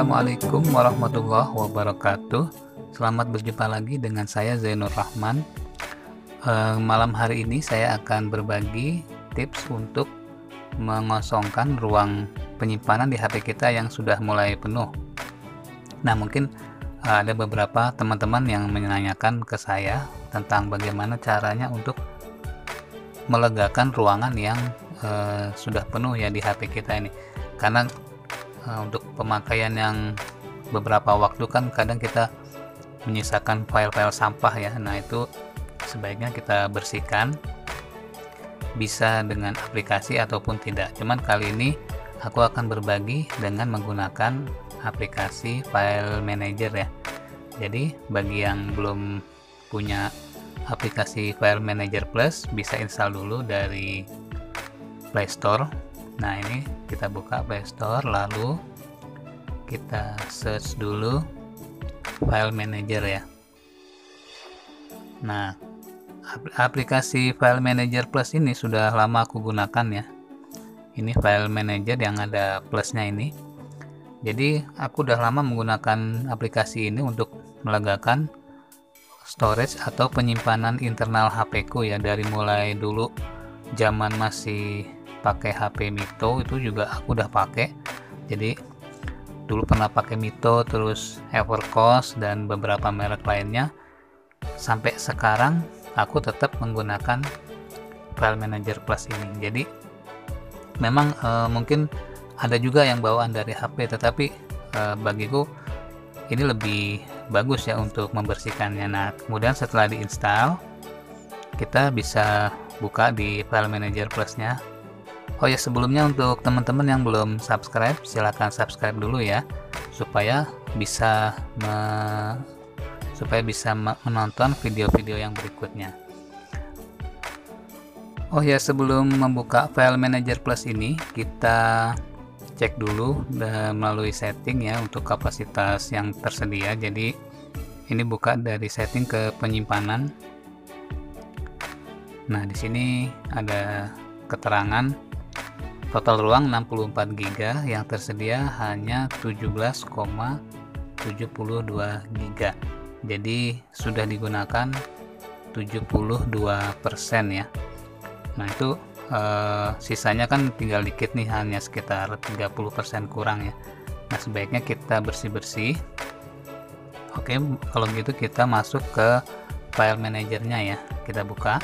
Assalamualaikum warahmatullahi wabarakatuh. Selamat berjumpa lagi dengan saya Zainur Rahman. Malam hari ini saya akan berbagi tips untuk mengosongkan ruang penyimpanan di HP kita yang sudah mulai penuh. Nah, mungkin ada beberapa teman-teman yang menanyakan ke saya tentang bagaimana caranya untuk melegakan ruangan yang sudah penuh ya di HP kita ini. Karena untuk pemakaian yang beberapa waktu kan kadang kita menyisakan file-file sampah ya. Nah, itu sebaiknya kita bersihkan, bisa dengan aplikasi ataupun tidak. Cuman kali ini aku akan berbagi dengan menggunakan aplikasi file manager ya. Jadi bagi yang belum punya aplikasi file manager plus, bisa install dulu dari Play Store. Nah, ini kita buka Play Store, lalu kita search dulu file manager ya. Nah, aplikasi file manager plus ini sudah lama aku gunakan ya. Ini file manager yang ada plusnya ini. Jadi aku udah lama menggunakan aplikasi ini untuk melegakan storage atau penyimpanan internal HP ku ya, dari mulai dulu zaman masih pakai HP Mito itu juga aku udah pakai. Jadi dulu pernah pakai Mito, terus Evercost dan beberapa merek lainnya. Sampai sekarang aku tetap menggunakan file manager plus ini. Jadi memang mungkin ada juga yang bawaan dari HP, tetapi bagiku ini lebih bagus ya untuk membersihkannya. Nah, kemudian setelah diinstal, kita bisa buka di file manager plusnya. Oh ya, sebelumnya untuk teman-teman yang belum subscribe, silahkan subscribe dulu ya, supaya bisa menonton video-video yang berikutnya. Oh ya, sebelum membuka file manager plus ini, kita cek dulu melalui setting ya untuk kapasitas yang tersedia. Jadi ini buka dari setting ke penyimpanan. Nah, di sini ada keterangan total ruang 64 GB, yang tersedia hanya 17,72 GB. Jadi sudah digunakan 72% ya. Nah, itu sisanya kan tinggal dikit nih, hanya sekitar 30% kurang ya. Nah, sebaiknya kita bersih-bersih. Oke, kalau gitu kita masuk ke file manajernya ya. Kita buka.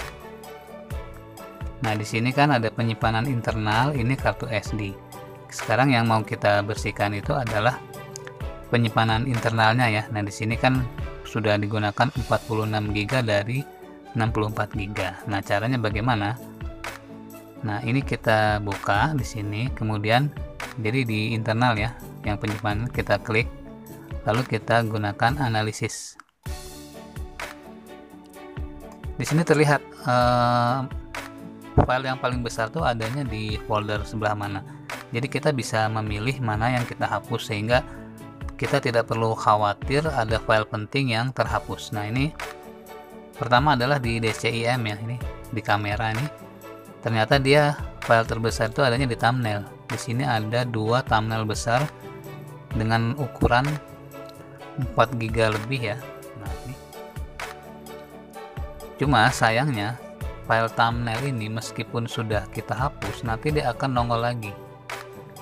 Nah, di sini kan ada penyimpanan internal, ini kartu SD. Sekarang yang mau kita bersihkan itu adalah penyimpanan internalnya ya. Nah, di sini kan sudah digunakan 46 GB dari 64 GB. Nah, caranya bagaimana? Nah, ini kita buka di sini, kemudian jadi di internal ya, yang penyimpanan kita klik, lalu kita gunakan analisis. Di sini terlihat file yang paling besar tuh adanya di folder sebelah mana. Jadi kita bisa memilih mana yang kita hapus, sehingga kita tidak perlu khawatir ada file penting yang terhapus. Nah, ini pertama adalah di DCIM ya, ini di kamera ini. Ternyata dia file terbesar itu adanya di thumbnail. Di sini ada 2 thumbnail besar dengan ukuran 4 GB lebih ya. Nah, ini. Cuma sayangnya file thumbnail ini meskipun sudah kita hapus, nanti dia akan nongol lagi.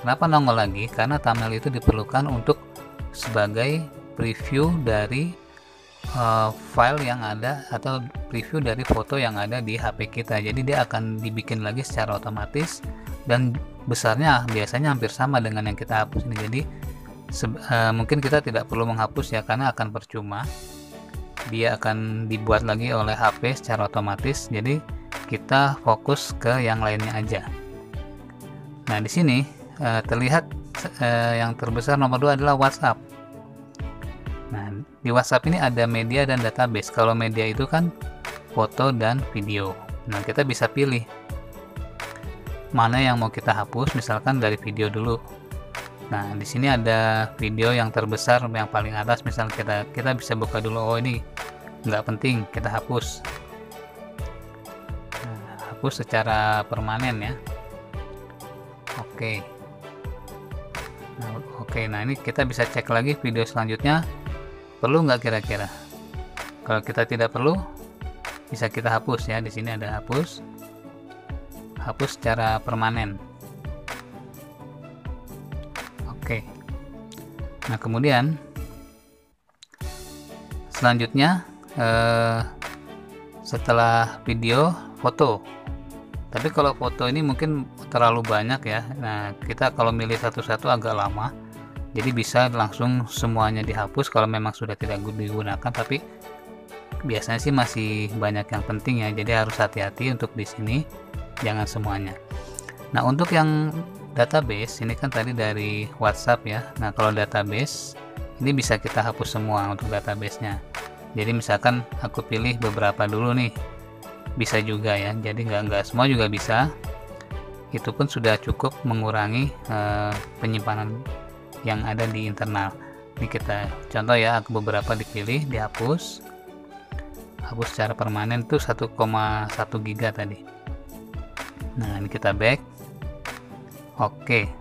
Kenapa nongol lagi? Karena thumbnail itu diperlukan untuk sebagai preview dari file yang ada atau preview dari foto yang ada di HP kita. Jadi dia akan dibikin lagi secara otomatis dan besarnya biasanya hampir sama dengan yang kita hapus ini. Jadi mungkin kita tidak perlu menghapus ya, karena akan percuma. Dia akan dibuat lagi oleh HP secara otomatis. Jadi kita fokus ke yang lainnya aja. Nah, di sini terlihat yang terbesar nomor 2 adalah WhatsApp. Nah, di WhatsApp ini ada media dan database. Kalau media itu kan foto dan video. Nah, kita bisa pilih mana yang mau kita hapus, misalkan dari video dulu. Nah, di sini ada video yang terbesar yang paling atas, misal kita bisa buka dulu. Oh, ini nggak penting, kita hapus. Nah, hapus secara permanen ya. Oke. Nah, oke, nah ini kita bisa cek lagi video selanjutnya perlu nggak kira-kira. Kalau kita tidak perlu, bisa kita hapus ya. Di sini ada hapus secara permanen. Oke, nah kemudian selanjutnya setelah video, foto. Tapi kalau foto ini mungkin terlalu banyak ya. Nah, kita kalau milih satu-satu agak lama. Jadi bisa langsung semuanya dihapus kalau memang sudah tidak digunakan, tapi biasanya sih masih banyak yang penting ya. Jadi harus hati-hati untuk di sini, jangan semuanya. Nah, untuk yang database ini kan tadi dari WhatsApp ya. Nah, kalau database ini bisa kita hapus semua untuk database-nya. Jadi misalkan aku pilih beberapa dulu nih. Bisa juga ya, jadi nggak semua juga bisa. Itu pun sudah cukup mengurangi penyimpanan yang ada di internal. Ini kita contoh ya, aku beberapa dipilih, dihapus, hapus secara permanen itu 1,1 giga tadi. Nah, ini kita back. Oke,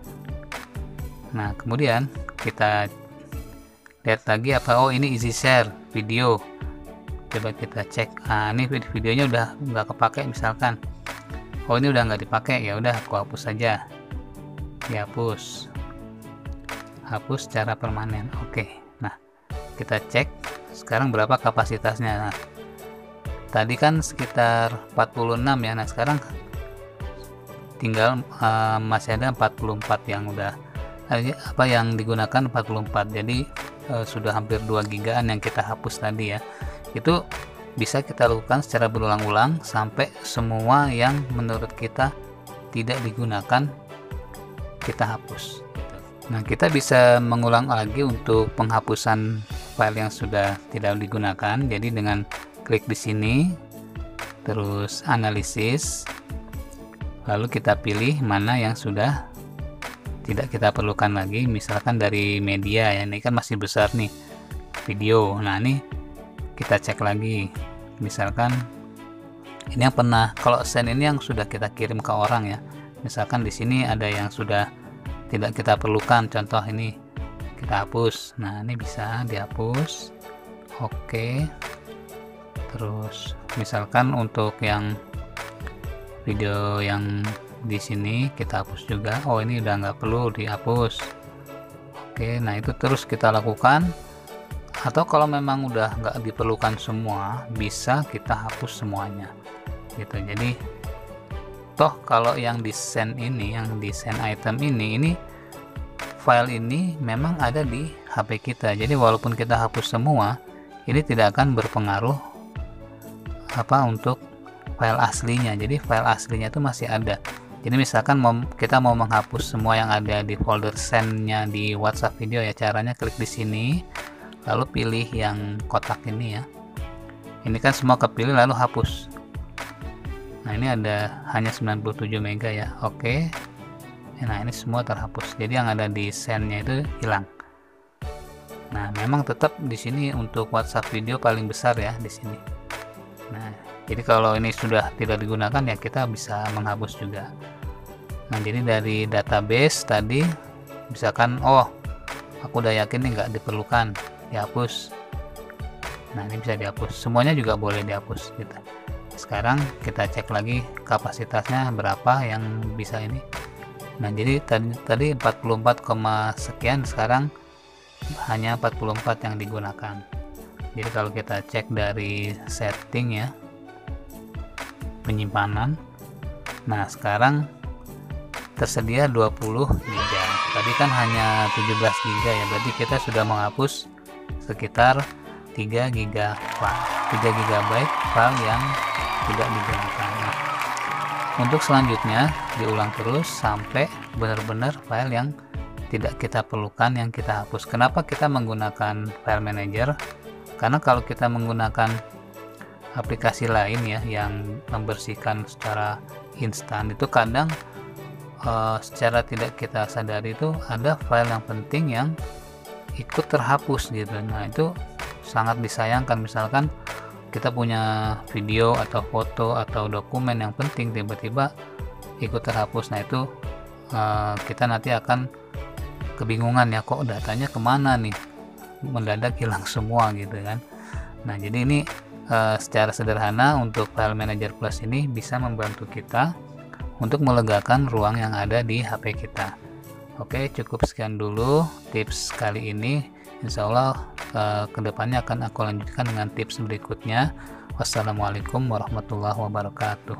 nah kemudian kita lihat lagi apa, oh ini easy share video. Coba kita cek. Nah, ini videonya udah nggak kepake misalkan. Oh, ini udah nggak dipakai, ya udah aku hapus saja. Dihapus. Hapus secara permanen. Oke. Nah, kita cek sekarang berapa kapasitasnya. Nah, tadi kan sekitar 46 ya. Nah, sekarang tinggal masih ada 44 yang udah yang digunakan 44. Jadi sudah hampir 2 gigaan yang kita hapus tadi ya. Itu bisa kita lakukan secara berulang-ulang sampai semua yang menurut kita tidak digunakan kita hapus. Nah, kita bisa mengulang lagi untuk penghapusan file yang sudah tidak digunakan. Jadi dengan klik di sini, terus analisis, lalu kita pilih mana yang sudah tidak kita perlukan lagi. Misalkan dari media ya, ini kan masih besar nih, video. Nah, ini kita cek lagi, misalkan ini yang pernah, kalau send ini yang sudah kita kirim ke orang ya. Misalkan di sini ada yang sudah tidak kita perlukan, contoh ini kita hapus. Nah, ini bisa dihapus. Oke, terus misalkan untuk yang video yang di sini kita hapus juga. Oh, ini udah nggak perlu dihapus. Oke, nah itu terus kita lakukan. Atau kalau memang udah nggak diperlukan semua, bisa kita hapus semuanya gitu. Jadi toh kalau yang di send ini, yang di send item ini file ini memang ada di HP kita. Jadi walaupun kita hapus semua, ini tidak akan berpengaruh untuk file aslinya. Jadi file aslinya itu masih ada. Jadi misalkan kita mau menghapus semua yang ada di folder send-nya di WhatsApp video ya, caranya klik di sini. Lalu pilih yang kotak ini ya. Ini kan semua kepilih, lalu hapus. Nah, ini ada hanya 97 mega ya. Oke. Nah, ini semua terhapus. Jadi yang ada di send-nya itu hilang. Nah, memang tetap di sini untuk WhatsApp video paling besar ya di sini. Nah, jadi kalau ini sudah tidak digunakan ya kita bisa menghapus juga. Nah, jadi dari database tadi misalkan, oh aku udah yakin nih nggak diperlukan, dihapus. Nah, ini bisa dihapus, semuanya juga boleh dihapus gitu. Sekarang kita cek lagi kapasitasnya berapa yang bisa ini. Nah, jadi tadi 44, sekian, sekarang hanya 44 yang digunakan. Jadi kalau kita cek dari setting ya, penyimpanan, nah sekarang tersedia 20 GB. Tadi kan hanya 17 GB ya, berarti kita sudah menghapus sekitar 3 GB file yang tidak digunakan. Nah, untuk selanjutnya diulang terus sampai benar-benar file yang tidak kita perlukan yang kita hapus. Kenapa kita menggunakan file manager? Karena kalau kita menggunakan aplikasi lain ya yang membersihkan secara instan, itu kadang secara tidak kita sadari itu ada file yang penting yang ikut terhapus gitu. Nah, itu sangat disayangkan. Misalkan kita punya video atau foto atau dokumen yang penting tiba-tiba ikut terhapus. Nah, itu kita nanti akan kebingungan ya, kok datanya kemana nih, mendadak hilang semua gitu kan. Nah jadi ini secara sederhana untuk File Manager Plus ini bisa membantu kita untuk melegakan ruang yang ada di HP kita. Oke, cukup sekian dulu tips kali ini. Insya Allah kedepannya akan aku lanjutkan dengan tips berikutnya. Wassalamualaikum warahmatullahi wabarakatuh.